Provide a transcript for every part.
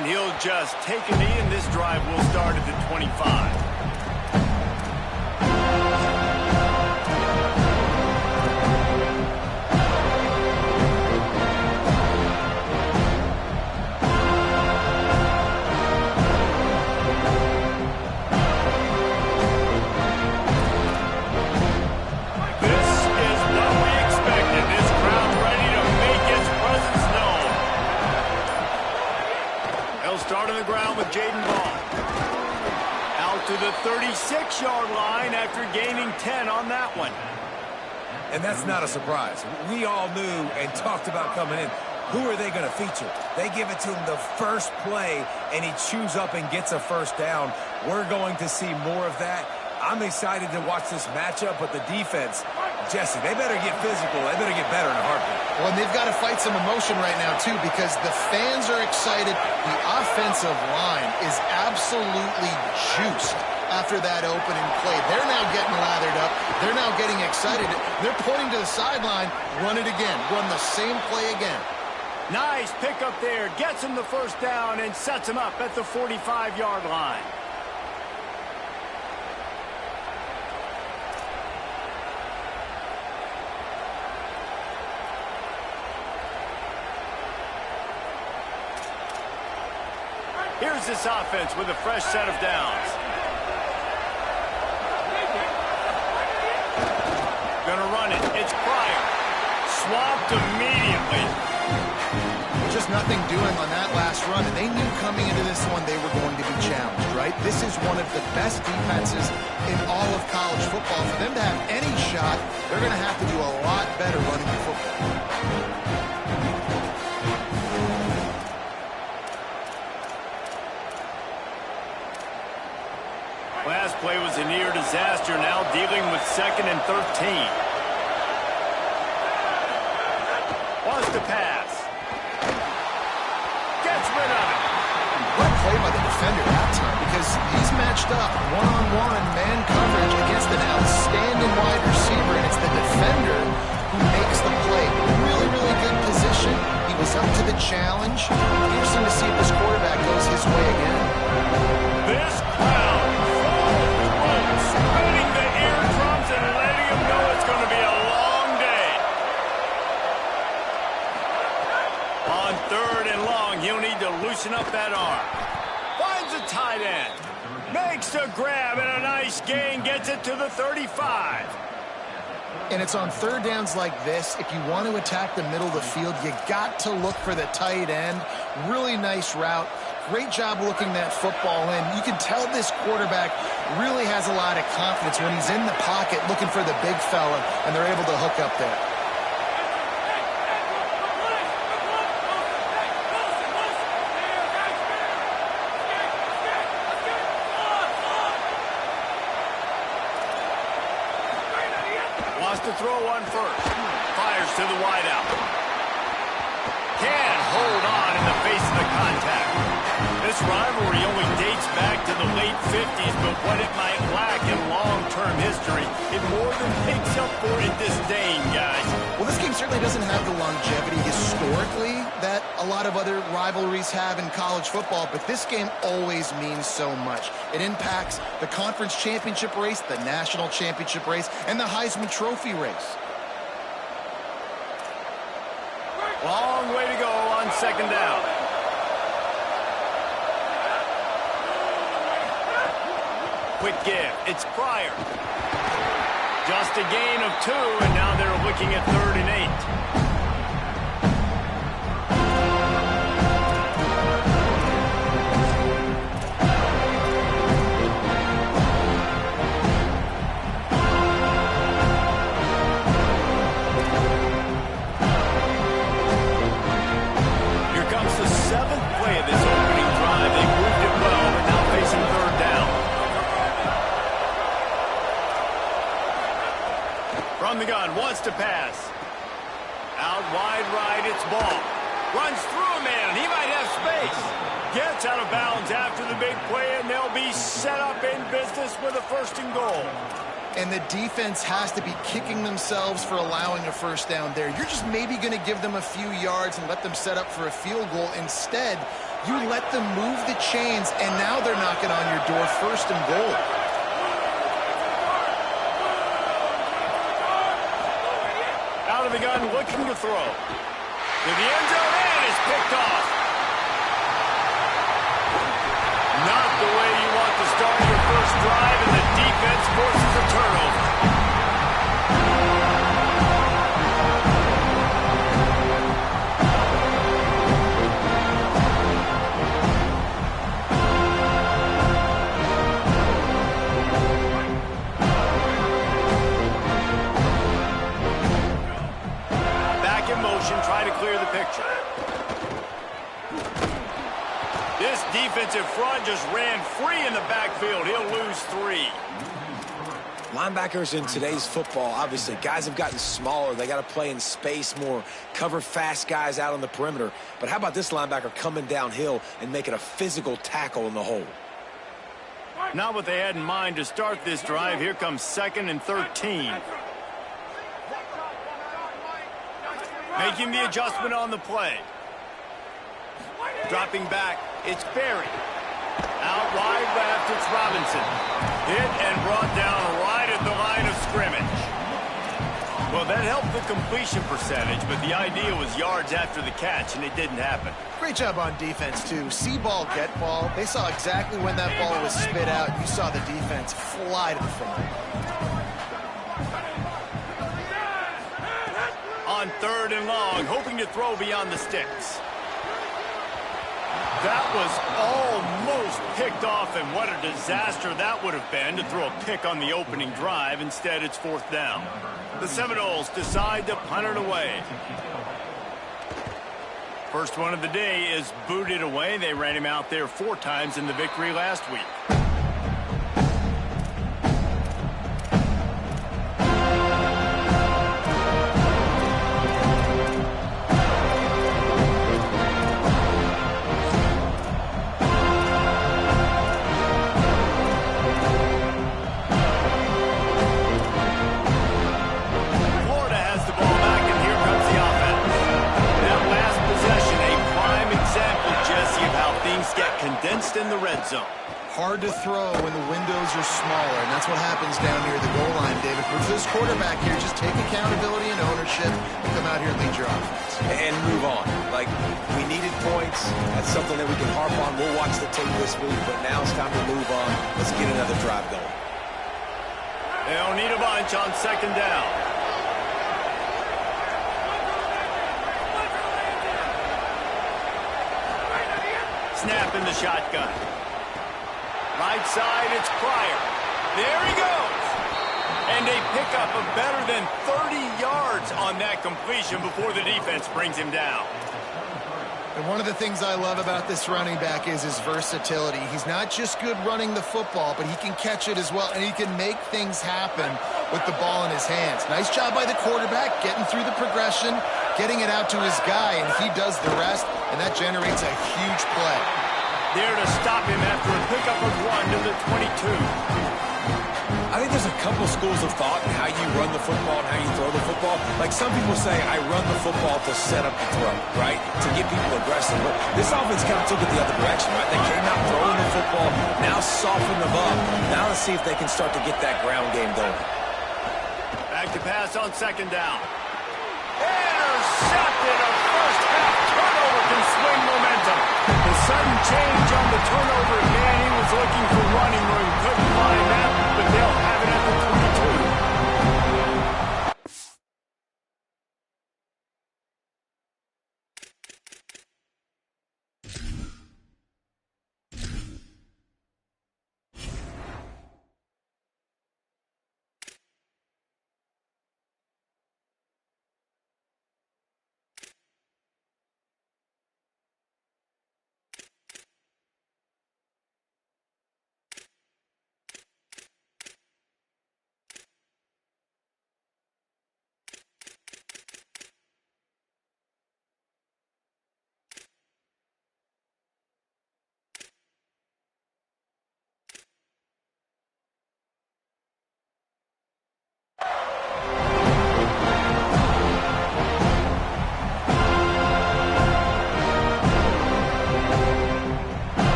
And he'll just take a knee, and this drive will start at the 25. Start on the ground with Jaden Ball. Out to the 36-yard line after gaining 10 on that one. And that's not a surprise. We all knew and talked about coming in. Who are they going to feature? They give it to him the first play, and he chews up and gets a first down. We're going to see more of that. I'm excited to watch this matchup, but the defense, Jesse, they better get physical. They better get better in a heartbeat. Well, and they've got to fight some emotion right now, too, because the fans are excited. The offensive line is absolutely juiced after that opening play. They're now getting lathered up. They're now getting excited. They're pointing to the sideline. Run it again. Run the same play again. Nice pickup there. Gets him the first down and sets him up at the 45-yard line. Here's this offense with a fresh set of downs. Gonna run it. It's Pryor. Swamped immediately. Just nothing doing on that last run, and they knew coming into this one they were going to be challenged, right? This is one of the best defenses in all of college football. For them to have any shot, they're going to have to do a lot better running the football. Last play was a near disaster, now dealing with 2nd and 13. Wants to pass. Gets rid of it. What a play by the defender that time, because he's matched up one-on-one man coverage against an outstanding wide receiver, and it's the defender who makes the play. Really, really good position. He was up to the challenge. Interesting to see if this quarterback goes his way again. This crowd spinning the eardrums and letting him know it's going to be a long day. On 3rd and long, he'll need to loosen up that arm. Finds a tight end. Makes a grab and a nice gain. Gets it to the 35. And it's on 3rd downs like this. If you want to attack the middle of the field, you got to look for the tight end. Really nice route. Great job looking that football in. You can tell this quarterback really has a lot of confidence when he's in the pocket looking for the big fella, and they're able to hook up there. Wants to throw one first. Fires to the wideout. Can't hold on in the face of the contact. This rivalry only dates back to the late 50s, but what it might lack in long-term history, it more than makes up for in disdain, guys. Well, this game certainly doesn't have the longevity historically that a lot of other rivalries have in college football, but this game always means so much. It impacts the conference championship race, the national championship race, and the Heisman Trophy race. Long way to go on 2nd down. Quick give. It's Pryor. Just a gain of 2, and now they're looking at 3rd and 8. Here comes the 7th play of this opening drive. They moved it well, but now facing 3rd down. From the gun, wants to pass. Out wide right, it's Ball. Runs through a man, he might have space. Gets out of bounds after the big play, and they'll be set up in business with a 1st and goal. And the defense has to be kicking themselves for allowing a first down there. You're just maybe going to give them a few yards and let them set up for a field goal. Instead, you let them move the chains, and now they're knocking on your door, first and goal. Out of the gun, looking to throw. To the end zone, and is picked off. Not the way you want to start your first drive, and the defense forces a turnover. Back in motion, try to clear the picture. This defensive front just ran free in the backfield. He'll lose 3. Linebackers in today's football, obviously, guys have gotten smaller. They got to play in space more, cover fast guys out on the perimeter. But how about this linebacker coming downhill and making a physical tackle in the hole? Not what they had in mind to start this drive. Here comes 2nd and 13. Making the adjustment on the play. Dropping back, it's Berry. Out wide left, it's Robinson. Hit and brought down right at the line of scrimmage. Well, that helped the completion percentage, but the idea was yards after the catch, and it didn't happen. Great job on defense, too. See ball, get ball. They saw exactly when that ball was spit out. You saw the defense fly to the front. On 3rd and long, hoping to throw beyond the sticks. That was almost picked off, and what a disaster that would have been to throw a pick on the opening drive. Instead, it's 4th down. The Seminoles decide to punt it away. First one of the day is booted away. They ran him out there 4 times in the victory last week. Condensed in the red zone. Hard to throw when the windows are smaller, and that's what happens down near the goal line, David. But for this quarterback here, just take accountability and ownership and come out here and lead your offense. And move on. Like, we needed points. That's something that we can harp on. We'll watch the tape this week, but now it's time to move on. Let's get another drive going. They'll need a bunch on 2nd down. Snap in the shotgun. Right side, it's Pryor. There he goes. And a pickup of better than 30 yards on that completion before the defense brings him down. And one of the things I love about this running back is his versatility. He's not just good running the football, but he can catch it as well, and he can make things happen with the ball in his hands. Nice job by the quarterback, getting through the progression, getting it out to his guy, and he does the rest, and that generates a huge play. There to stop him after a pickup of 1 to the 22. I think there's a couple schools of thought in how you run the football and how you throw the football. Like, some people say, I run the football to set up the throw, right? To get people aggressive. But this offense kind of took it the other direction, right? They came out throwing the football, now soften them up. Now let's see if they can start to get that ground game going. Back to pass on 2nd down. Intercepted. A first half turnover can swing momentum. The sudden change on the turnover again. He was looking for running room. Couldn't find that, but they'll have it at the 22.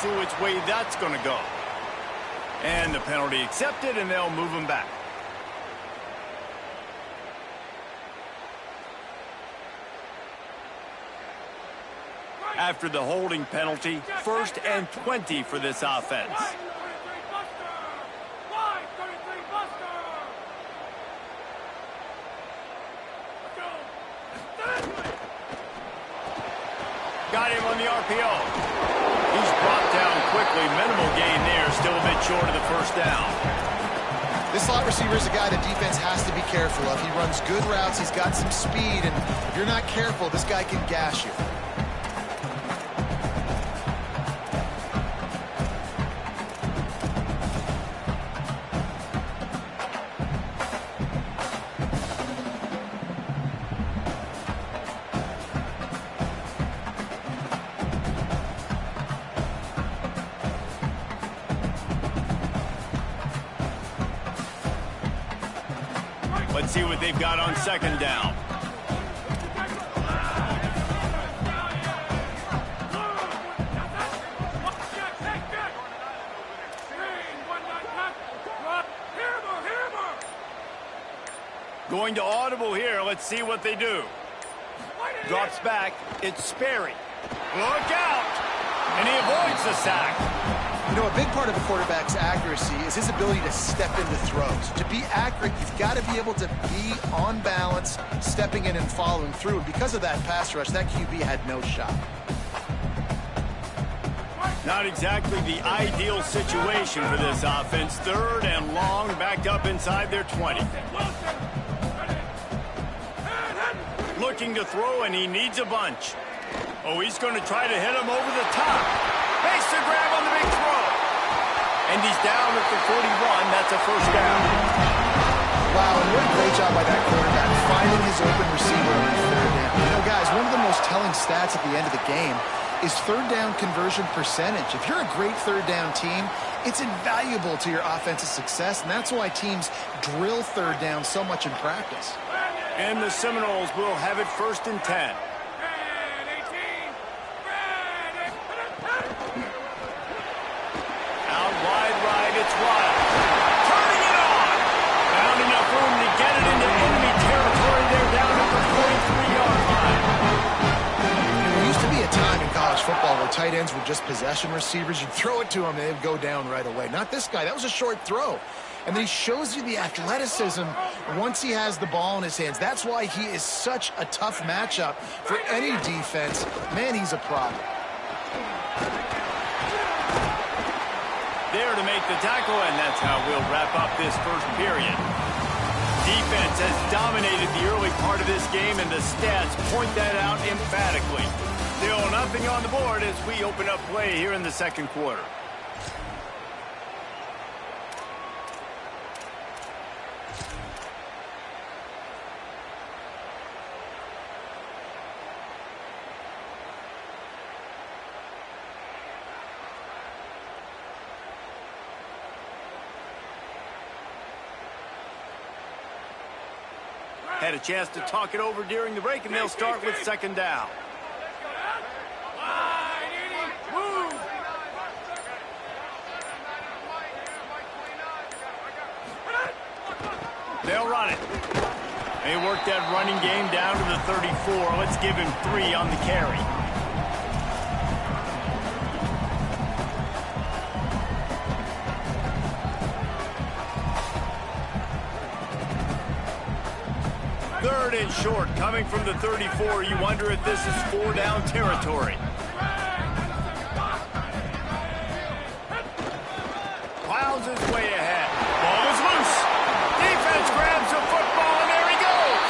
see which way that's going to go. And the penalty accepted, and they'll move him back. After the holding penalty, 1st and 20 for this offense. Got him on the RPO. He's brought down quickly. Minimal gain there. Still a bit short of the first down. This slot receiver is a guy the defense has to be careful of. He runs good routes. He's got some speed. And if you're not careful, this guy can gash you. Let's see what they've got on 2nd down. Going to audible here. Let's see what they do. Drops back. It's Sperry. Look out! And he avoids the sack. You know, a big part of a quarterback's accuracy is his ability to step into throws. To be accurate, you've got to be able to be on balance, stepping in and following through. And because of that pass rush, that QB had no shot. Not exactly the ideal situation for this offense. 3rd and long, backed up inside their 20. Looking to throw, and he needs a bunch. Oh, he's going to try to hit him over the top. Makes the grab on the big throw. And he's down at the 41. That's a first down. Wow, and what a great job by that quarterback, finding his open receiver on 3rd down. You know, guys, one of the most telling stats at the end of the game is 3rd down conversion percentage. If you're a great 3rd down team, it's invaluable to your offensive success, and that's why teams drill 3rd down so much in practice. And the Seminoles will have it 1st and 10. It's Wild. Turning it on. Found enough room to get it into enemy territory. They're down at the 43-yard line. There used to be a time in college football where tight ends were just possession receivers. You'd throw it to them, and they'd go down right away. Not this guy. That was a short throw. And then he shows you the athleticism once he has the ball in his hands. That's why he is such a tough matchup for any defense. Man, he's a problem. There to make the tackle, and that's how we'll wrap up this 1st period. Defense has dominated the early part of this game, and the stats point that out emphatically. Still nothing on the board as we open up play here in the 2nd quarter. Had a chance to talk it over during the break, and they'll start with 2nd down. They'll run it. They work that running game down to the 34. Let's give him 3 on the carry. Third and short, coming from the 34. You wonder if this is 4-down territory. Plows his way ahead. Ball is loose. Defense grabs the football, and there he goes.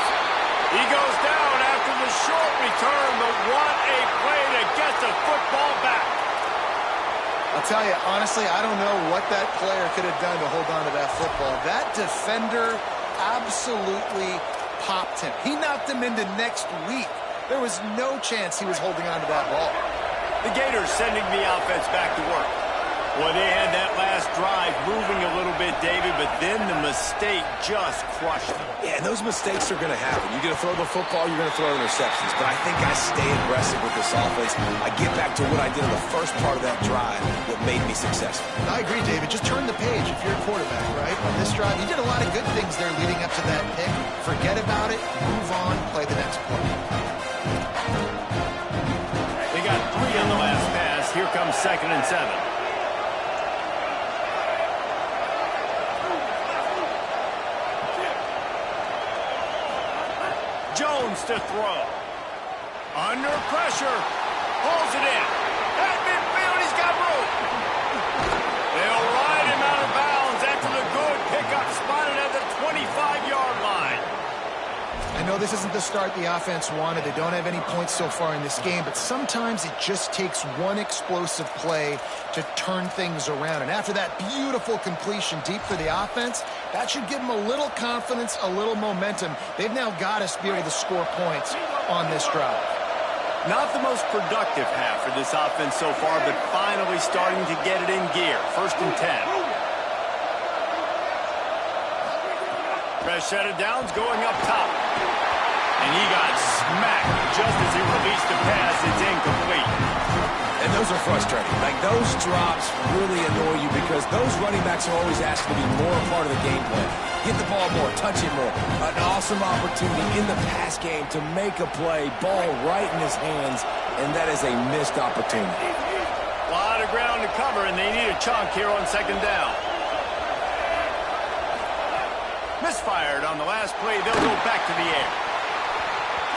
He goes down after the short return, but what a play to get the football back. I'll tell you, honestly, I don't know what that player could have done to hold on to that football. That defender absolutely popped him. He knocked him into next week. There was no chance he was holding on to that ball. The Gators sending the offense back to work. Well, they had that last drive moving a little bit, David, but then the mistake just crushed them. Yeah, and those mistakes are going to happen. You're going to throw the football, you're going to throw interceptions. But I think I stay aggressive with this offense. I get back to what I did in the first part of that drive, what made me successful. I agree, David. Just turn the page if you're a quarterback, right? On this drive, you did a lot of good things there leading up to that pick. Forget about it, move on, play the next play. They got 3 on the last pass. Here comes 2nd and 7. Jones to throw. Under pressure. Pulls it in. At midfield, he's got room. They'll ride him out of bounds after the good pickup spotted at the 25-yard line. I know this isn't the start the offense wanted. They don't have any points so far in this game, but sometimes it just takes one explosive play to turn things around. And after that beautiful completion deep for the offense, that should give them a little confidence, a little momentum. They've now got us to be able to score points on this drive. Not the most productive half for this offense so far, but finally starting to get it in gear. 1st and 10. Fresh set of downs going up top. And he got smacked just as he released the pass. It's incomplete. And those are frustrating. Like, those drops really annoy you because those running backs are always asked to be more a part of the game plan. Get the ball more, touch it more. An awesome opportunity in the pass game to make a play, ball right in his hands, and that is a missed opportunity. A lot of ground to cover, and they need a chunk here on 2nd down. Misfired on the last play. They'll go back to the air.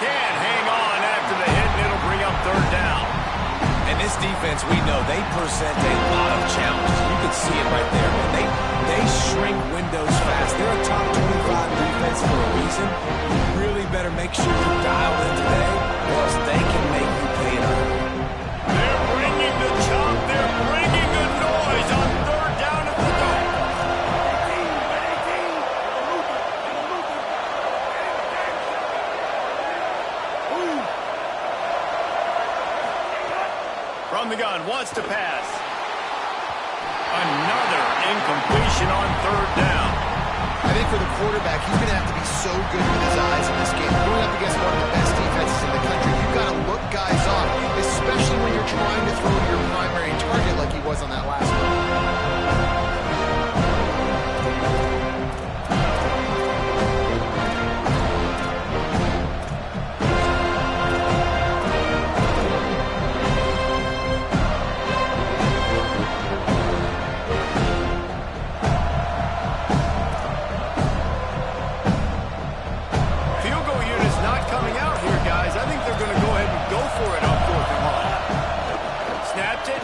Can't hang on after the hit, and it'll bring up 3rd down. And this defense, we know, they present a lot of challenges. You can see it right there. Man. They shrink windows fast. They're a top 25 defense for a reason. You really better make sure you're dialed in today, or else they can make you pay it up. They're bringing the chop. They're bringing the noise on 3rd down at the goal. From the gun, wants to pass. Another incompletion on 3rd down. I think for the quarterback, he's going to have to be so good with his eyes in this game. Going up against one of the best defenses in the country, you've got to look guys off, especially when you're trying to throw to your primary target like he was on that last one.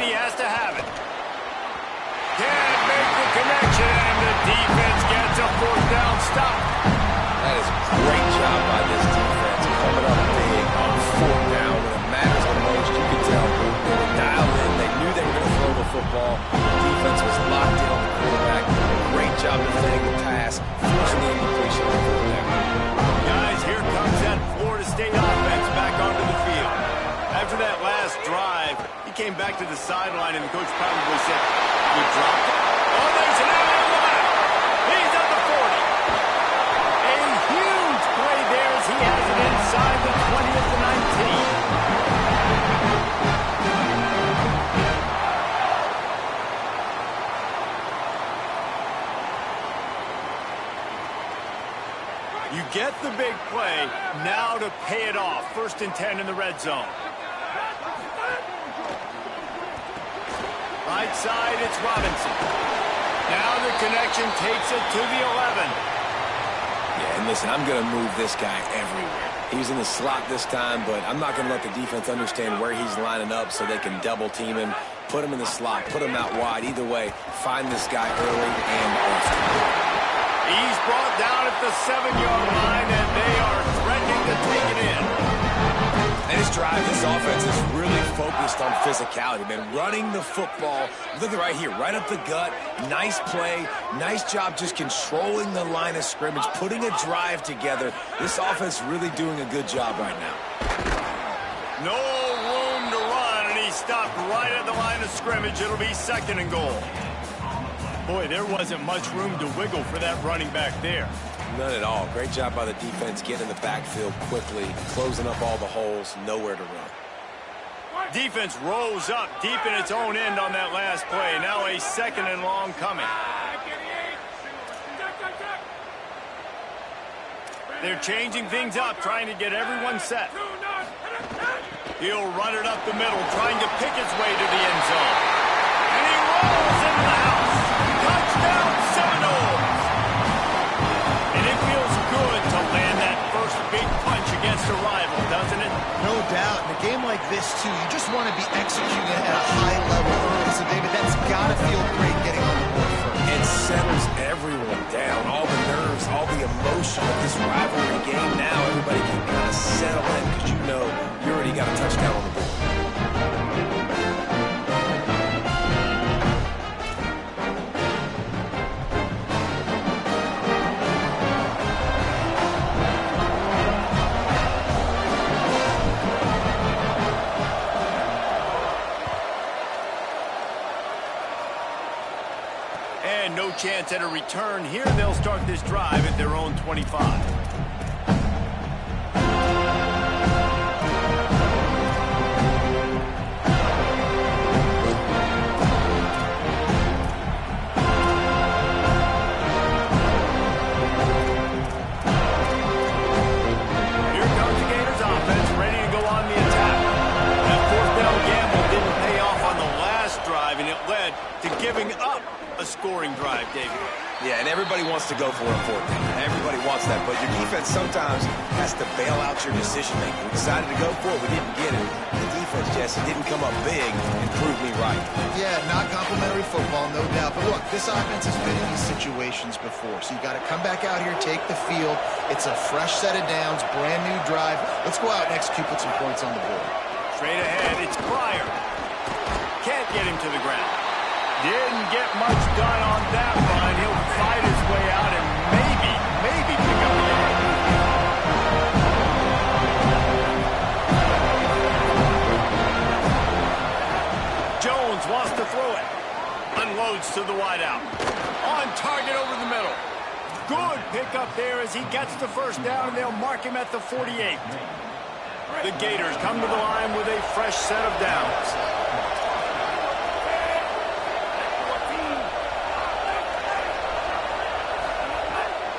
He has to have it. Can't make the connection, and the defense gets a 4th down stop. That is a great job by this defense. Coming up big on 4th down when it matters the most. You can tell they were dialed in. They knew they were going to throw the football. The defense was locked in on the quarterback. Great job defending the pass, forcing the incompletion on 4th down. Guys, here comes that Florida State offense back onto the field. After that last drive, he came back to the sideline, and the coach probably said, "We dropped it." Oh, there's an out line. He's at the 40. A huge play there as he has it inside the 20 at the 19. You get the big play, now to pay it off. 1st and 10 in the red zone. Right side, it's Robinson. Now the connection takes it to the 11. Yeah, and listen, I'm going to move this guy everywhere. He's in the slot this time, but I'm not going to let the defense understand where he's lining up so they can double team him, put him in the slot, put him out wide. Either way, find this guy early and often. He's brought down at the 7-yard line, and they are threatening to take it in. And this drive, this offense is really focused on physicality, man. Running the football, look at right here, right up the gut. Nice play, nice job just controlling the line of scrimmage, putting a drive together. This offense really doing a good job right now. No room to run, and he stopped right at the line of scrimmage. It'll be 2nd and goal. Boy, there wasn't much room to wiggle for that running back there. None at all. Great job by the defense getting in the backfield quickly, closing up all the holes, nowhere to run. Defense rolls up deep in its own end on that last play. Now a 2nd and long coming. They're changing things up, trying to get everyone set. He'll run it up the middle, trying to pick his way to the end zone. And he rolls into the house. Touchdown, Seminoles! And it feels good to land that first big punch against a rival, doesn't it? No doubt. In a game like this, too, you just want to be executing it at a high level early. So, David, that's got to feel great getting on the board first. It settles everyone down. All the nerves, all the emotion of this rivalry game. Now everybody can kind of settle in because you know you already got a touchdown on the board. And no chance at a return here. They'll start this drive at their own 25. Giving up a scoring drive, David. Yeah, and everybody wants to go for a 4th down. Everybody wants that, but your defense sometimes has to bail out your decision-making. We decided to go for it. We didn't get it. The defense, Jesse, didn't come up big and prove me right. Yeah, not complimentary football, no doubt. But look, this offense has been in these situations before, so you got to come back out here, take the field. It's a fresh set of downs, brand new drive. Let's go out and execute, put some points on the board. Straight ahead, it's Pryor. Can't get him to the ground. Didn't get much done on that run. He'll fight his way out and maybe pick up the yard. Jones wants to throw it. Unloads to the wideout. On target over the middle. Good pickup there as he gets the first down, and they'll mark him at the 48. The Gators come to the line with a fresh set of downs.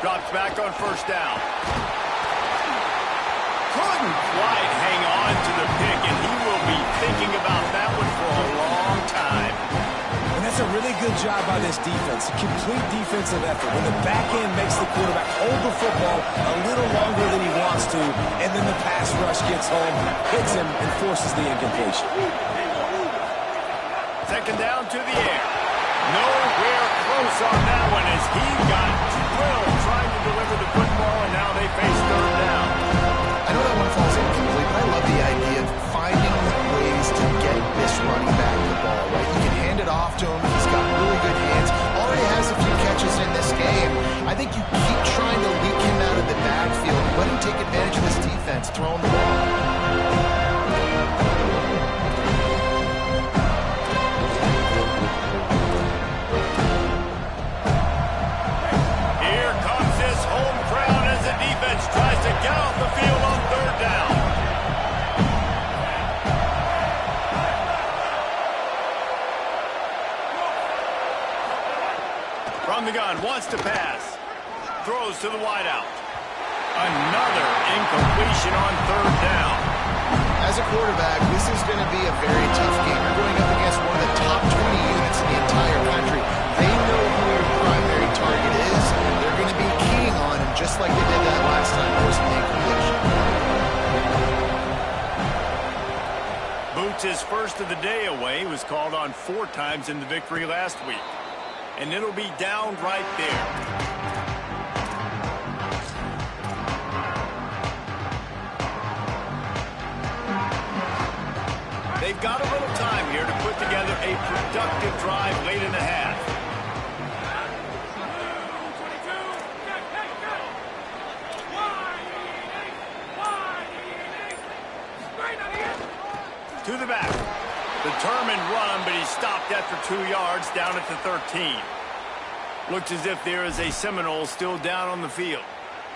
Drops back on first down. Couldn't quite hang on to the pick, and he will be thinking about that one for a long time. And that's a really good job by this defense. A complete defensive effort. When the back end makes the quarterback hold the football a little longer than he wants to, and then the pass rush gets home, hits him, and forces the incompletion. 2nd down to the air. Nowhere close on that one as he got drilled trying to deliver the football, and now they face 3rd down. I know that one falls incomplete, but I love the idea of finding ways to get this running back the ball, right? You can hand it off to him. He's got really good hands. Already has a few catches in this game. I think you keep trying to leak him out of the backfield. Let him take advantage of this defense, throwing the ball. Tries to get off the field on 3rd down. From the gun, wants to pass. Throws to the wideout. Another incompletion on 3rd down. As a quarterback, this is going to be a very tough game. You're going up against one of the top 20 units in the entire country. They know who your primary target is. They're going to be keying on him just like they did that last time, forcing the incompletion. Boots' first of the day away was called on 4 times in the victory last week. And it'll be down right there. They've got a little time here to put together a productive drive late in the half. To the back. Determined run, but he stopped after 2 yards down at the 13. Looks as if there is a Seminole still down on the field.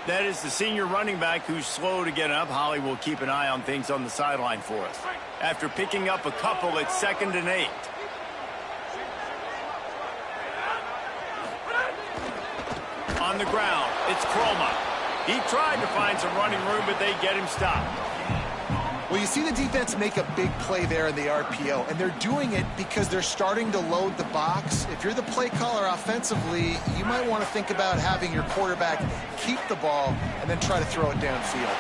That is the senior running back who's slow to get up. Holly will keep an eye on things on the sideline for us. After picking up a couple, it's 2nd and 8. On the ground, it's Croma. He tried to find some running room, but they get him stopped. Well, you see the defense make a big play there in the RPO, and they're doing it because they're starting to load the box. If you're the play caller offensively, you might want to think about having your quarterback keep the ball and then try to throw it downfield.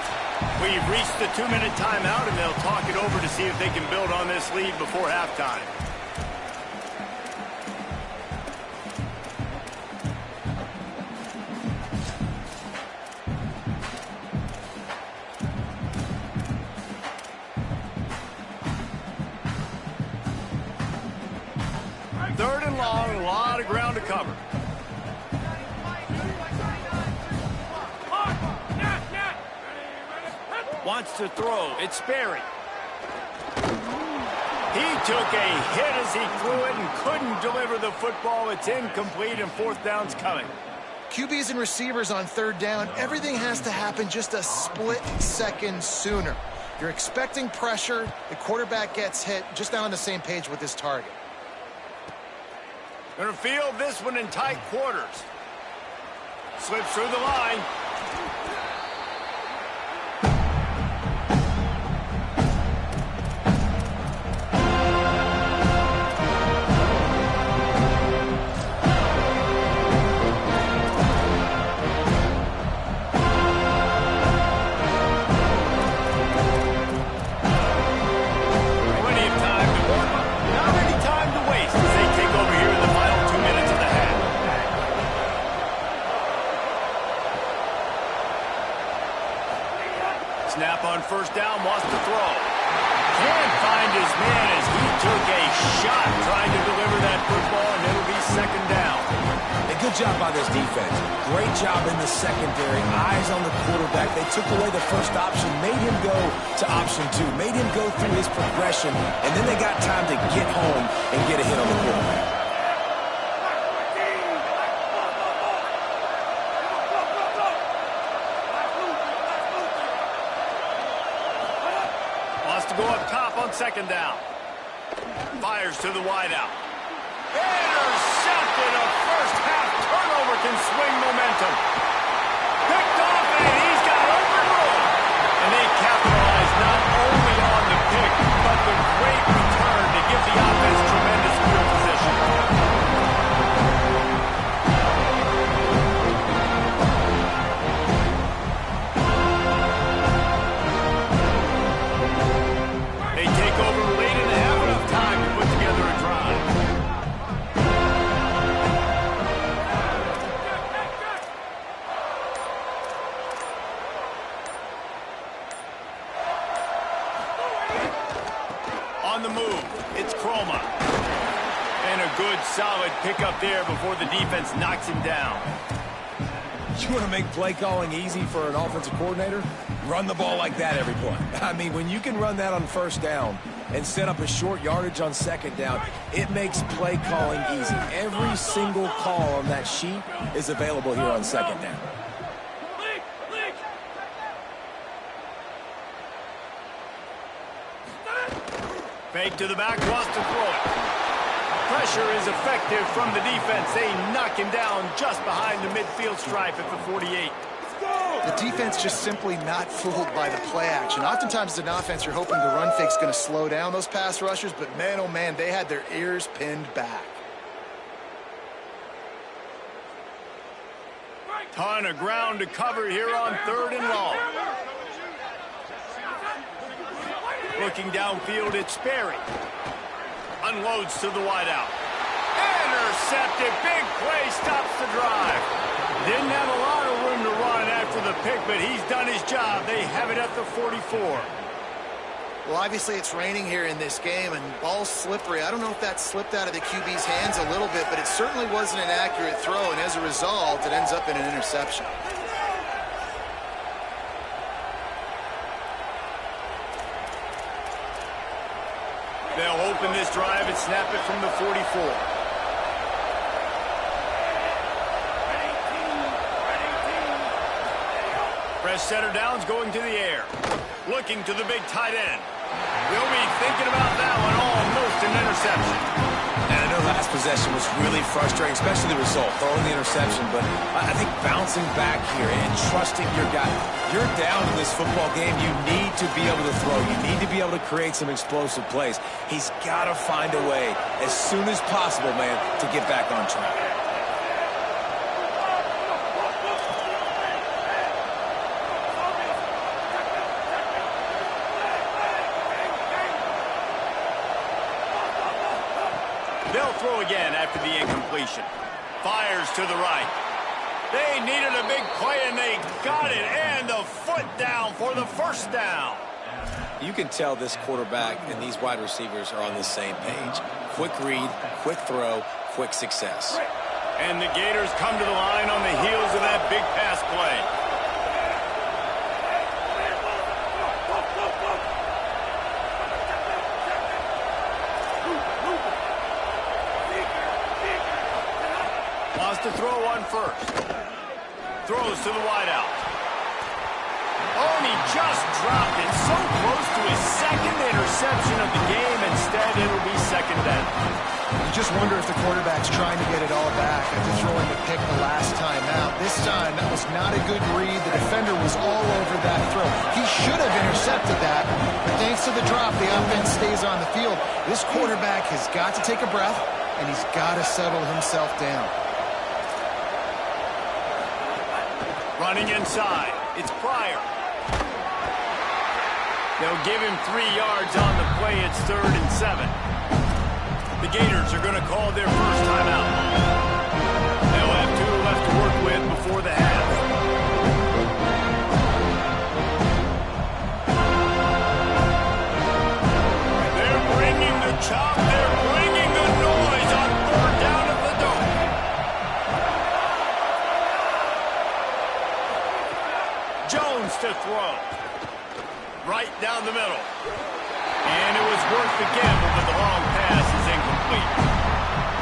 We've reached the 2-minute timeout, and they'll talk it over to see if they can build on this lead before halftime. Third and long, a lot of ground to cover. Wants to throw. It's Sperry. He took a hit as he threw it and couldn't deliver the football. It's incomplete, and 4th down's coming. QBs and receivers on 3rd down, everything has to happen just a split second sooner. You're expecting pressure. The quarterback gets hit. Just not on the same page with his target. Going to field this one in tight quarters. Slips through the line. Snap on 1st down, wants to throw. Can't find his man as he took a shot trying to deliver that football, and it'll be 2nd down. A good job by this defense. Great job in the secondary. Eyes on the quarterback. They took away the first option, made him go to option 2, made him go through his progression, and then they got time to get home and get a hit on the quarterback. Go up top on 2nd down. Fires to the wideout. Intercepted. A first-half turnover can swing momentum. Picked off, and he's got open room. And they capitalize not only on the pick, but the great return to give the offense tremendous field position. On the move, it's Croma. And a good, solid pickup there before the defense knocks him down. You want to make play calling easy for an offensive coordinator? Run the ball like that every play. I mean, when you can run that on 1st down and set up a short yardage on 2nd down, it makes play calling easy. Every single call on that sheet is available here on 2nd down. Fake to the back, wants to throw it. Pressure is effective from the defense. They knock him down just behind the midfield stripe at the 48. The defense just simply not fooled by the play action. Oftentimes as an offense, you're hoping the run fake's going to slow down those pass rushers, but man, oh man, they had their ears pinned back. Ton of ground to cover here on 3rd and long. Looking downfield, it's Sperry. Unloads to the wideout. Intercepted. Big play, stops the drive. Didn't have a lot of room to run after the pick, but he's done his job. They have it at the 44. Well, obviously it's raining here in this game, and ball's slippery. I don't know if that slipped out of the QB's hands a little bit, but it certainly wasn't an accurate throw, and as a result, it ends up in an interception. They'll open this drive and snap it from the 44. Press center down's going to the air. Looking to the big tight end. We'll be thinking about that one, almost an interception. And I know last possession was really frustrating, especially the result, throwing the interception. But I think bouncing back here and trusting your guy. You're down in this football game. You need to be able to throw. You need to be able to create some explosive plays. He's got to find a way as soon as possible, man, to get back on track. They'll throw again after the incompletion. Fires to the right. They needed a big play, and they got it. And the foot down for the first down. You can tell this quarterback and these wide receivers are on the same page. Quick read, quick throw, quick success. And the Gators come to the line on the heels of that big pass play. Wants to throw on first. Throws to the wideout. Oh, and he just dropped it. So close to his second interception of the game. Instead, it'll be second down. You just wonder if the quarterback's trying to get it all back after throwing the pick the last time out. This time, that was not a good read. The defender was all over that throw. He should have intercepted that, but thanks to the drop, the offense stays on the field. This quarterback has got to take a breath, and he's got to settle himself down. Running inside. It's Pryor. They'll give him 3 yards on the play. It's 3rd and 7. The Gators are going to call their first timeout. They'll have 2 left to work with before the half. They're bringing the chop. They're bringing the noise on 3rd down at the Dome. Jones to throw. Right down the middle. And it was worth the gamble, but the long pass is incomplete.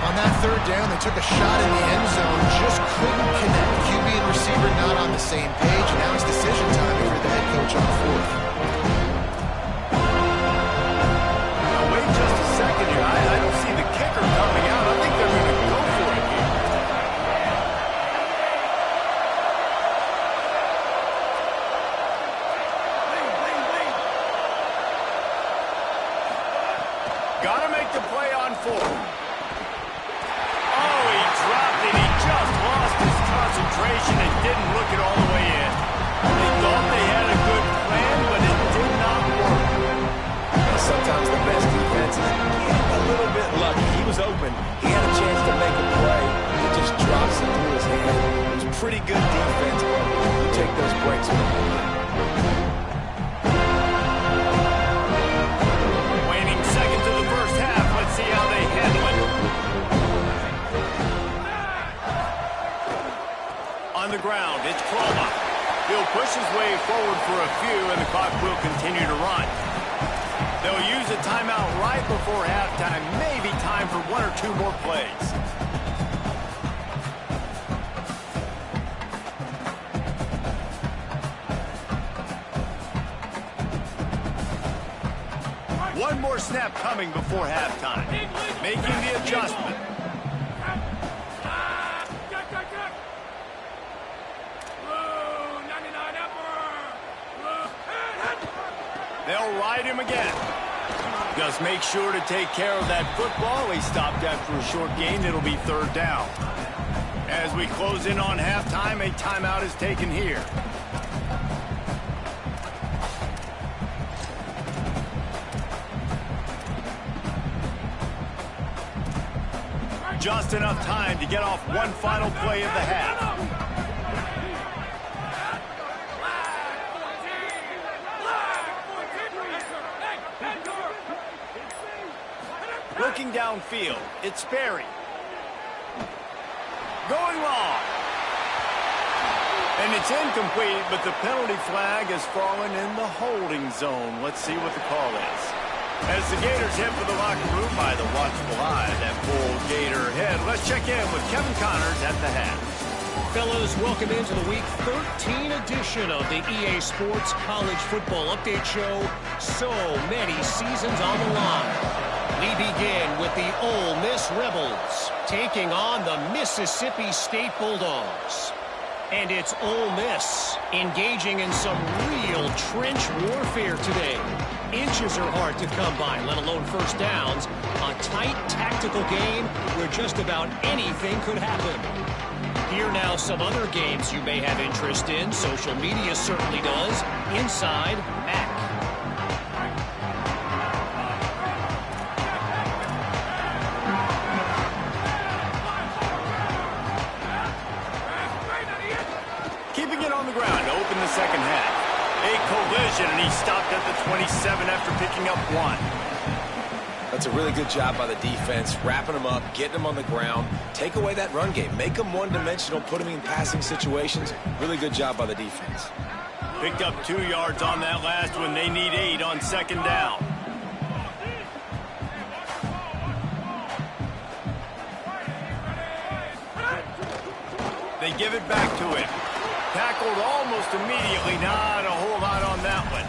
On that 3rd down, they took a shot in the end zone, just couldn't connect. QB and receiver not on the same page. Now it's decision time for the head coach on 4th. Now wait just a second here. I don't see the kicker coming out. I think they're going to go for it here. Got to make the play on 4th. Oh, he dropped it. He just lost his concentration and didn't look it all the way in. They thought they had a good plan, but it did not work. Now, sometimes the best defense is a little bit lucky. He was open. He had a chance to make a play. He just drops it through his hand. It was pretty good defense, but you take those breaks with him. See how they handle it. On the ground, it's Kroma. He'll push his way forward for a few, and the clock will continue to run. They'll use a timeout right before halftime. Maybe time for 1 or 2 more plays. One more snap coming before halftime. Making the adjustment. They'll ride him again. Just make sure to take care of that football. He stopped after a short gain. It'll be 3rd down. As we close in on halftime, a timeout is taken here. Just enough time to get off one final play of the half. Looking downfield, it's Sperry. Going long. And it's incomplete, but the penalty flag has fallen in the holding zone. Let's see what the call is. As the Gators head for the locker room by the watchful eye, that full Gator head. Let's check in with Kevin Connors at the half. Fellas, welcome into the Week 13 edition of the EA Sports College Football Update Show. So many seasons on the line. We begin with the Ole Miss Rebels taking on the Mississippi State Bulldogs. And it's Ole Miss engaging in some real trench warfare today. Inches are hard to come by, let alone first downs. A tight tactical game where just about anything could happen. Here now some other games you may have interest in. Social media certainly does. Inside Mac. Keeping it on the ground to open the second half. A collision, and he stopped at the 27 after picking up 1. That's a really good job by the defense, wrapping them up, getting them on the ground. Take away that run game. Make them one-dimensional, put them in passing situations. Really good job by the defense. Picked up 2 yards on that last one. They need 8 on second down. They give it back to him. Tackled almost immediately. Not a whole lot on that one.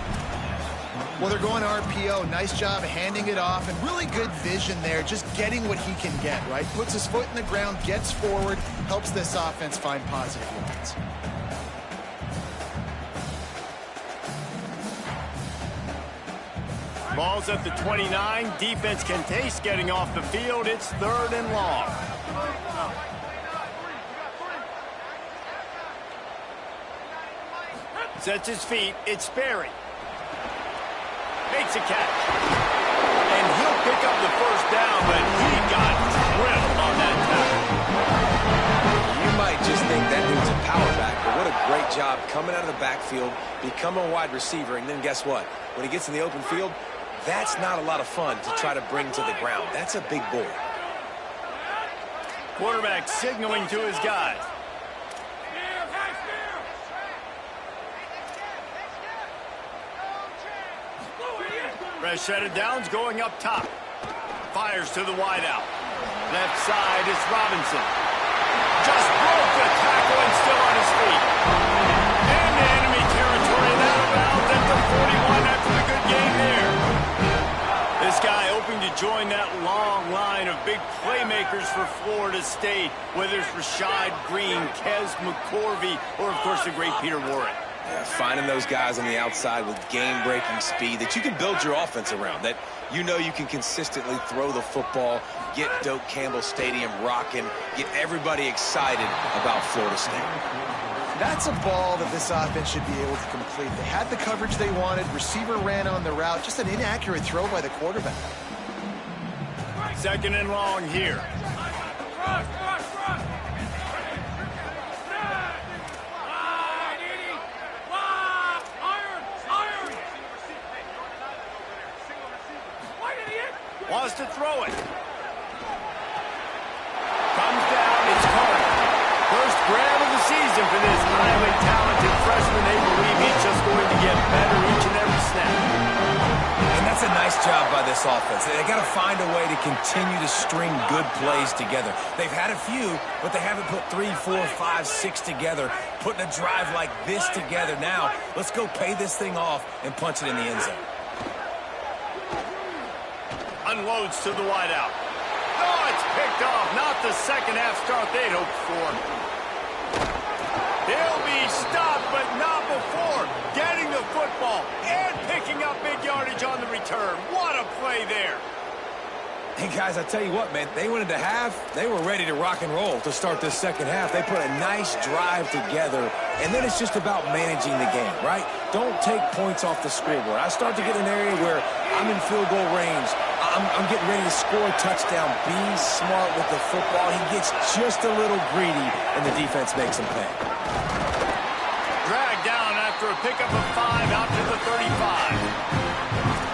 Well, they're going RPO. Nice job handing it off, and really good vision there, just getting what he can get, right? Puts his foot in the ground, gets forward, helps this offense find positive lines. Ball's at the 29. Defense can taste getting off the field. It's 3rd and long. Sets his feet. It's Sperry. Makes a catch. And he'll pick up the first down, but he got drilled on that tackle. You might just think that dude's a power back, but what a great job coming out of the backfield, become a wide receiver, and then guess what? When he gets in the open field, that's not a lot of fun to try to bring to the ground. That's a big boy. Quarterback signaling to his guys. Rashad Downs going up top. Fires to the wideout. Left side is Robinson. Just broke the tackle and still on his feet. Into enemy territory and out of bounds at the 41 after the good game there. This guy hoping to join that long line of big playmakers for Florida State, whether it's Rashad Green, Kez McCorvey, or of course the great Peter Warren. Yeah, finding those guys on the outside with game-breaking speed that you can build your offense around, that you know you can consistently throw the football, get Doak Campbell Stadium rocking, get everybody excited about Florida State. That's a ball that this offense should be able to complete. They had the coverage they wanted. Receiver ran on the route. Just an inaccurate throw by the quarterback. 2nd and long here. Wants to throw it. Comes down. It's caught. First grab of the season for this highly talented freshman. They believe he's just going to get better each and every snap. And that's a nice job by this offense. They got to find a way to continue to string good plays together. They've had a few, but they haven't put 3, 4, 5, 6 together. Putting a drive like this together. Now, let's go pay this thing off and punch it in the end zone. Unloads to the wideout. Oh, it's picked off. Not the second half start they'd hoped for. He'll be stopped, but not before getting the football and picking up big yardage on the return. What a play there. Hey, guys, I tell you what, man, they went into half. They were ready to rock and roll to start this second half. They put a nice drive together, and then it's just about managing the game, right? Don't take points off the scoreboard. I start to get in an area where I'm in field goal range. I'm getting ready to score a touchdown. Be smart with the football. He gets just a little greedy, and the defense makes him pay. Dragged down after a pickup of 5 out to the 35.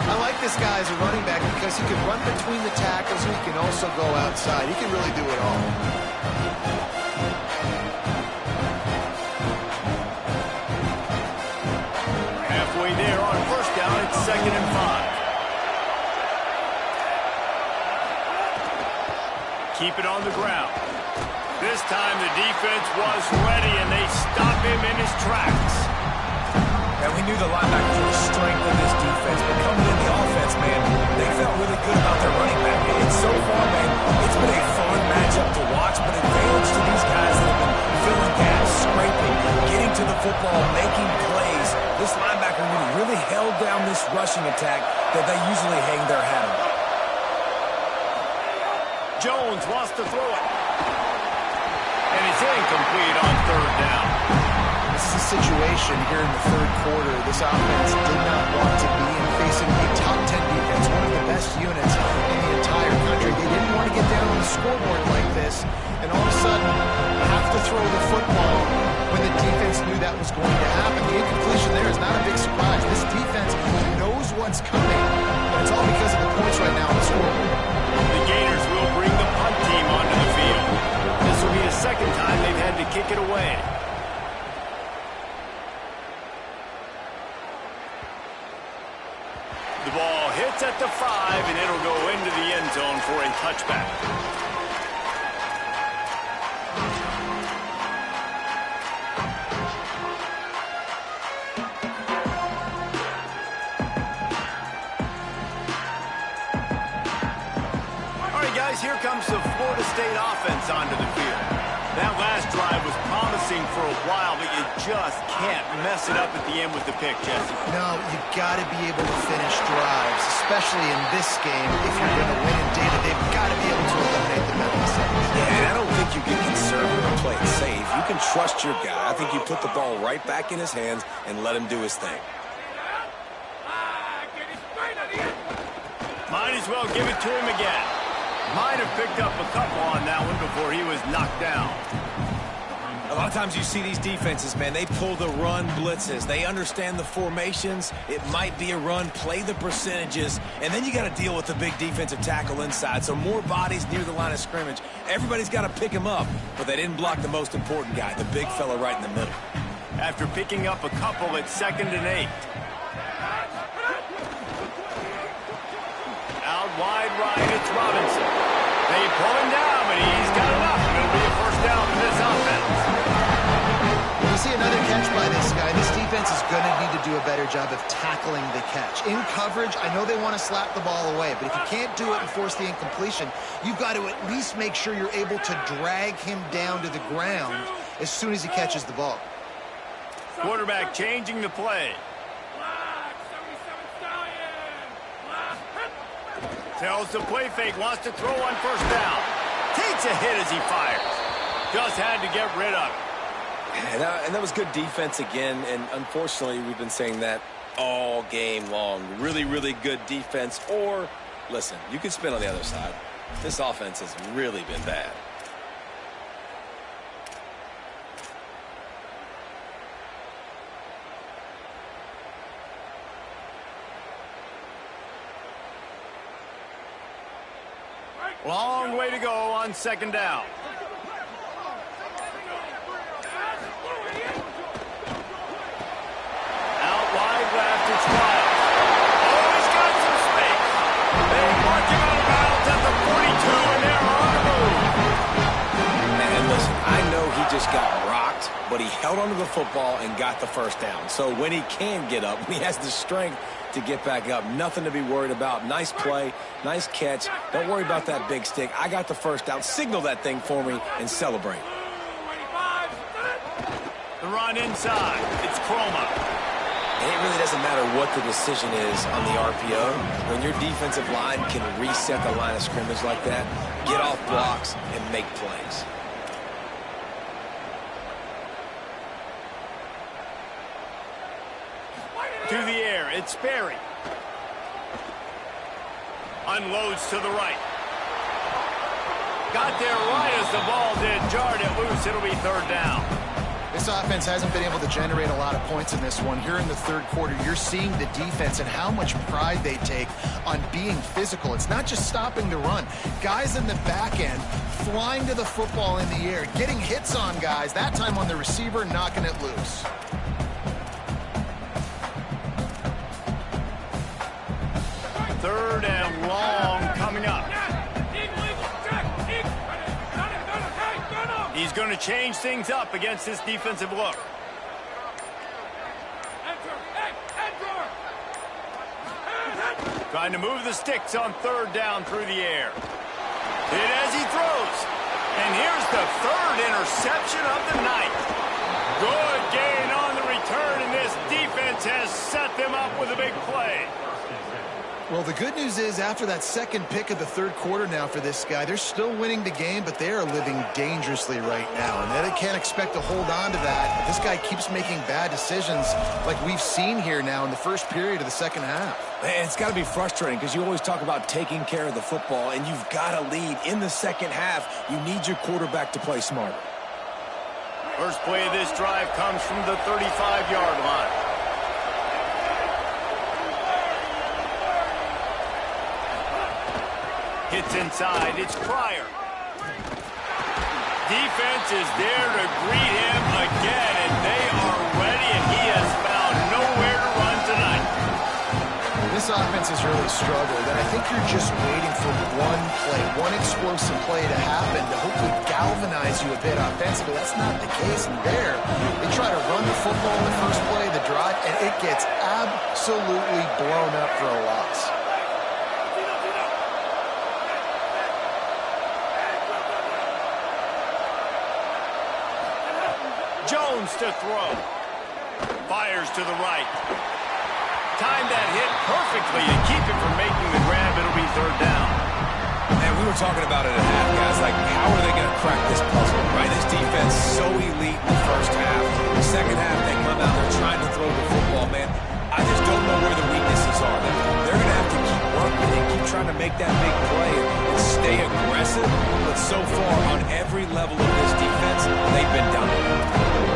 I like this guy as a running back because he can run between the tackles and he can also go outside. He can really do it all. Halfway there on first down, it's 2nd and 5. Keep it on the ground. This This time the defense was ready, and they stop him in his tracks. And we knew the linebackers were the strength of this defense, but coming in the offense, man, they felt really good about their running back. And so far, man, it's been a fun matchup to watch, but advantage to these guys that have been filling gaps, scraping, getting to the football, making plays. This linebacker really held down this rushing attack that they usually hang their hat on. Jones wants to throw it. And it's incomplete on third down. This is a situation here in the third quarter this offense did not want to be in, facing a top 10 defense, one of the best units in the entire country. They didn't want to get down on the scoreboard like this, and all of a sudden have to throw the football when the defense knew that was going to happen. The incompletion there is not a big surprise. This defense knows what's coming, and it's all because of the points right now on the scoreboard. The Gators will bring the punt team onto the field. This will be the second time they've had to kick it away. The ball hits at the 5, and it'll go into the end zone for a touchback. All right, guys, here comes the Florida State offense onto the field. That last drive was promising for a while, but you just can't mess it up at the end with the pick, Jesse. No, you got to be able to finish drives, especially in this game. If you're going to win in data, they've got to be able to eliminate the middle mistakes. Yeah, and I don't think you get conservative and play it safe. You can trust your guy. I think you put the ball right back in his hands and let him do his thing. Might as well give it to him again. Might have picked up a couple on that one before he was knocked down. A lot of times you see these defenses, man, they pull the run blitzes. They understand the formations. It might be a run, play the percentages, and then you got to deal with the big defensive tackle inside. So more bodies near the line of scrimmage. Everybody's got to pick him up, but they didn't block the most important guy, the big fella right in the middle. After picking up a couple at 2nd and 8. Out wide right, it's Robinson. They pull him down, but he's got enough. It'll be a first down for this offense. When you see another catch by this guy, this defense is going to need to do a better job of tackling the catch. In coverage, I know they want to slap the ball away, but if you can't do it and force the incompletion, you've got to at least make sure you're able to drag him down to the ground as soon as he catches the ball. Quarterback changing the play. Tells the play fake, wants to throw on first down. Takes a hit as he fires. Just had to get rid of it. And that was good defense again, and unfortunately we've been saying that all game long. Really, really good defense. Or, listen, you can spin on the other side. This offense has really been bad. Long way to go on 2nd down. Out wide left, it's Miles. Oh, he's got some space. They march him out of bounds at the 42, and they're on the move. And listen, I know he just got rocked, but he held onto the football and got the first down. So when he can get up, when he has the strength to get back up, nothing to be worried about. Nice play, nice catch. Don't worry about that big stick. I got the first down. Signal that thing for me and celebrate. The run inside. It's Chroma. And it really doesn't matter what the decision is on the RPO. When your defensive line can reset the line of scrimmage like that, get off blocks and make plays. To the air, it's Sperry. Unloads to the right. Got there right as the ball did. Jarred it loose. It'll be 3rd down. This offense hasn't been able to generate a lot of points in this one. Here in the third quarter, you're seeing the defense and how much pride they take on being physical. It's not just stopping the run. Guys in the back end flying to the football in the air, getting hits on guys, that time on the receiver, knocking it loose. Third and long coming up. He's going to change things up against this defensive look. Trying to move the sticks on third down through the air. Hit as he throws. And here's the third interception of the night. Good gain on the return, and this defense has set them up with a big play. Well, the good news is after that second pick of the third quarter now for this guy, they're still winning the game, but they are living dangerously right now. And they can't expect to hold on to that if this guy keeps making bad decisions like we've seen here now in the first period of the second half. And it's got to be frustrating because you always talk about taking care of the football, and you've got to lead in the second half. You need your quarterback to play smarter. First play of this drive comes from the 35-yard line. Hits inside. It's Pryor. Defense is there to greet him again, and they are ready, and he has found nowhere to run tonight. This offense has really struggled, and I think you're just waiting for one play, one explosive play to happen to hopefully galvanize you a bit offensively. That's not the case in there. They try to run the football in the first play of the drive, and it gets absolutely blown up for a loss. Jones to throw. Fires to the right. Timed that hit perfectly to keep it from making the grab. It'll be third down. Man, we were talking about it at half, guys. Like, how are they going to crack this puzzle, right? This defense so elite in the first half. The second half, they come out there trying to throw the football, man. I just don't know where the weaknesses are. They're going to have to keep working and keep trying to make that big play and stay aggressive. But so far, on every level of this defense, they've been dominant.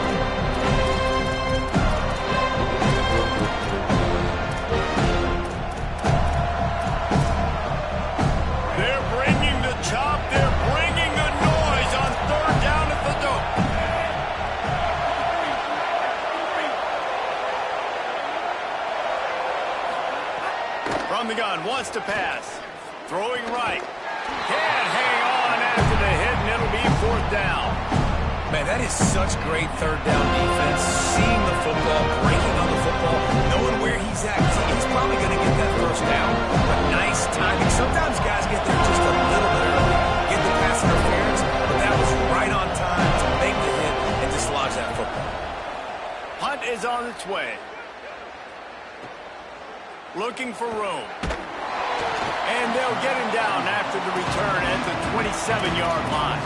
From the gun, wants to pass. Throwing right. Can't hang on after the hit, and it'll be fourth down. Man, that is such great third down defense. Seeing the football, breaking on the football, knowing where he's at. He's probably going to get that first down, but nice timing. Sometimes guys get there just a little bit early, get the pass interference, but that was right on time to make the hit and dislodge that football. Punt is on its way. Looking for room. And they'll get him down after the return at the 27-yard line.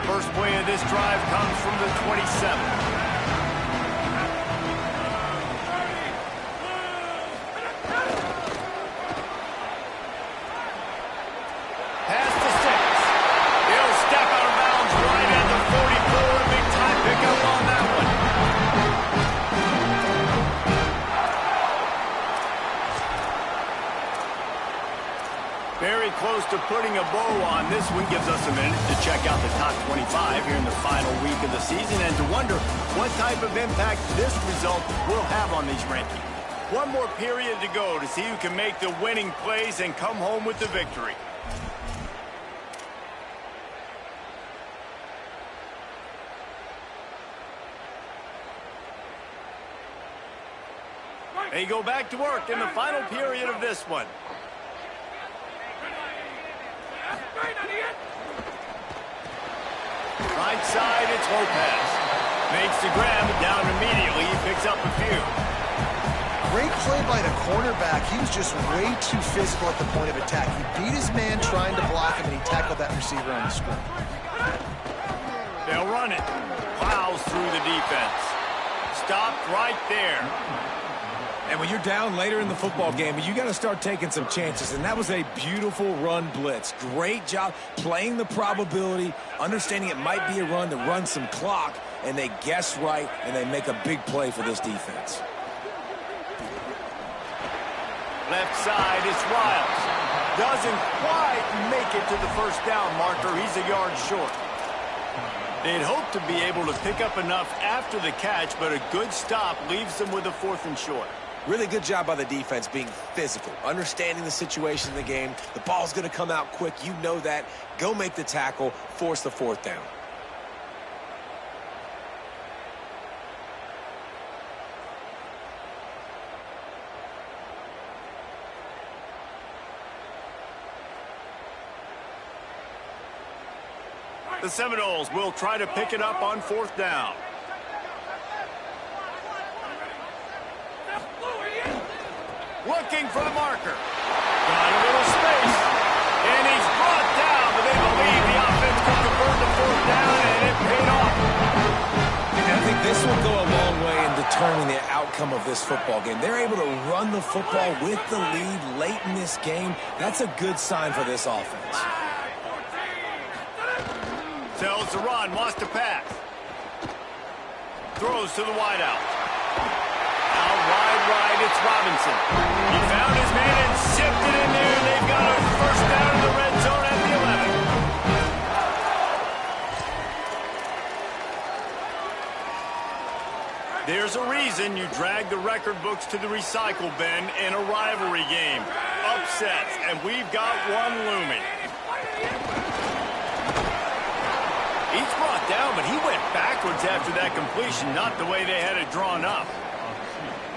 First play of this drive comes from the 27. Very close to putting a bow on this one. Gives us a minute to check out the top 25 here in the final week of the season and to wonder what type of impact this result will have on these rankings. One more period to go to see who can make the winning plays and come home with the victory. They go back to work in the final period of this one. Right side, it's Lopez. Makes the grab, down immediately. He picks up a few. Great play by the cornerback. He was just way too physical at the point of attack. He beat his man trying to block him, and he tackled that receiver on the screen. They'll run it. Plows through the defense. Stopped right there. And when you're down later in the football game, you got to start taking some chances. And that was a beautiful run blitz. Great job playing the probability, understanding it might be a run to run some clock, and they guess right, and they make a big play for this defense. Left side, it's Riles. Doesn't quite make it to the first down marker. He's a yard short. They'd hope to be able to pick up enough after the catch, but a good stop leaves them with a 4th and short. Really good job by the defense being physical, understanding the situation in the game. The ball's going to come out quick. You know that. Go make the tackle, force the fourth down. The Seminoles will try to pick it up on fourth down. Looking for the marker. Got a little space. And he's brought down, but they believe the offense could convert the fourth down, and it paid off. And I think this will go a long way in determining the outcome of this football game. They're able to run the football with the lead late in this game. That's a good sign for this offense. Tells to run, wants to pass. Throws to the wideout. Out wide right, it's Robinson. He found his man and zipped it in there. They've got a first down in the red zone at the 11. There's a reason you drag the record books to the recycle bin in a rivalry game. Upsets, and we've got one looming. He's brought down, but he went backwards after that completion, not the way they had it drawn up.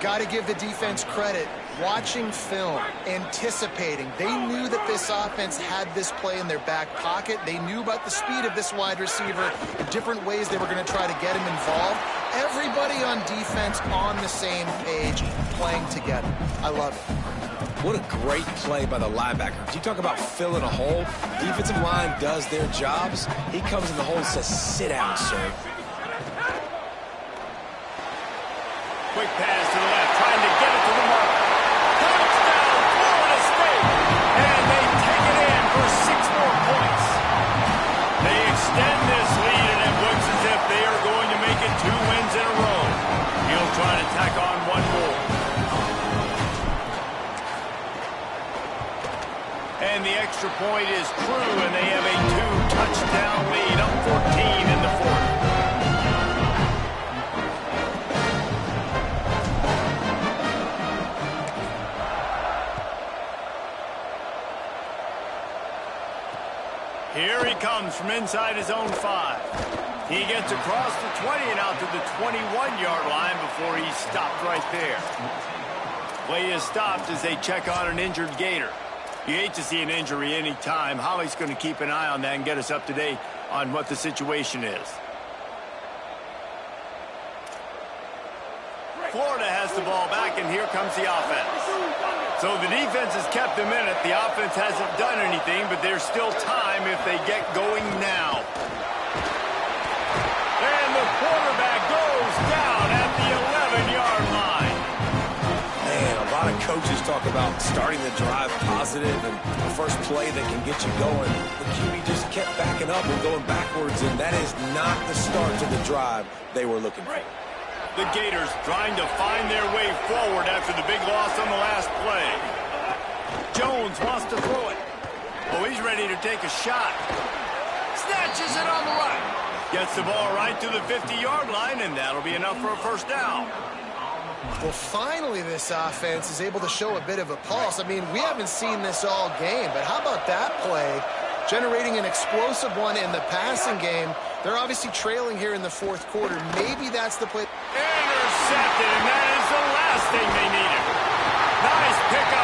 Got to give the defense credit. Watching film, anticipating. They knew that this offense had this play in their back pocket. They knew about the speed of this wide receiver, the different ways they were going to try to get him involved. Everybody on defense on the same page, playing together. I love it. What a great play by the linebacker. You talk about filling a hole. Defensive line does their jobs. He comes in the hole and says, sit down, sir. Quick pass to the left, trying to get it to the mark. Touchdown, Florida State. And they take it in for 6 more points. They extend this lead, and it looks as if they are going to make it 2 wins in a row. He'll try to tack on one more. And the extra point is true, and they have a 2-touchdown lead, up 14 in the fourth. Here he comes from inside his own 5. He gets across the 20 and out to the 21-yard line before he's stopped right there. Play is stopped as they check on an injured Gator. You hate to see an injury any time. Holly's going to keep an eye on that and get us up to date on what the situation is. Florida has the ball back, and here comes the offense. So the defense has kept them in it. The offense hasn't done anything, but there's still time if they get going now. And the quarterback goes down at the 11-yard line. Man, a lot of coaches talk about starting the drive positive and the first play that can get you going. The QB just kept backing up and going backwards, and that is not the start to the drive they were looking for. The Gators trying to find their way forward after the big loss on the last play. Jones wants to throw it. Oh, he's ready to take a shot. Snatches it on the right. Gets the ball right to the 50-yard line, and that'll be enough for a first down. Well, finally this offense is able to show a bit of a pulse. I mean, we haven't seen this all game, but how about that play? Generating an explosive one in the passing game. They're obviously trailing here in the fourth quarter. Maybe that's the play. Intercepted, and that is the last thing they needed. Nice pickup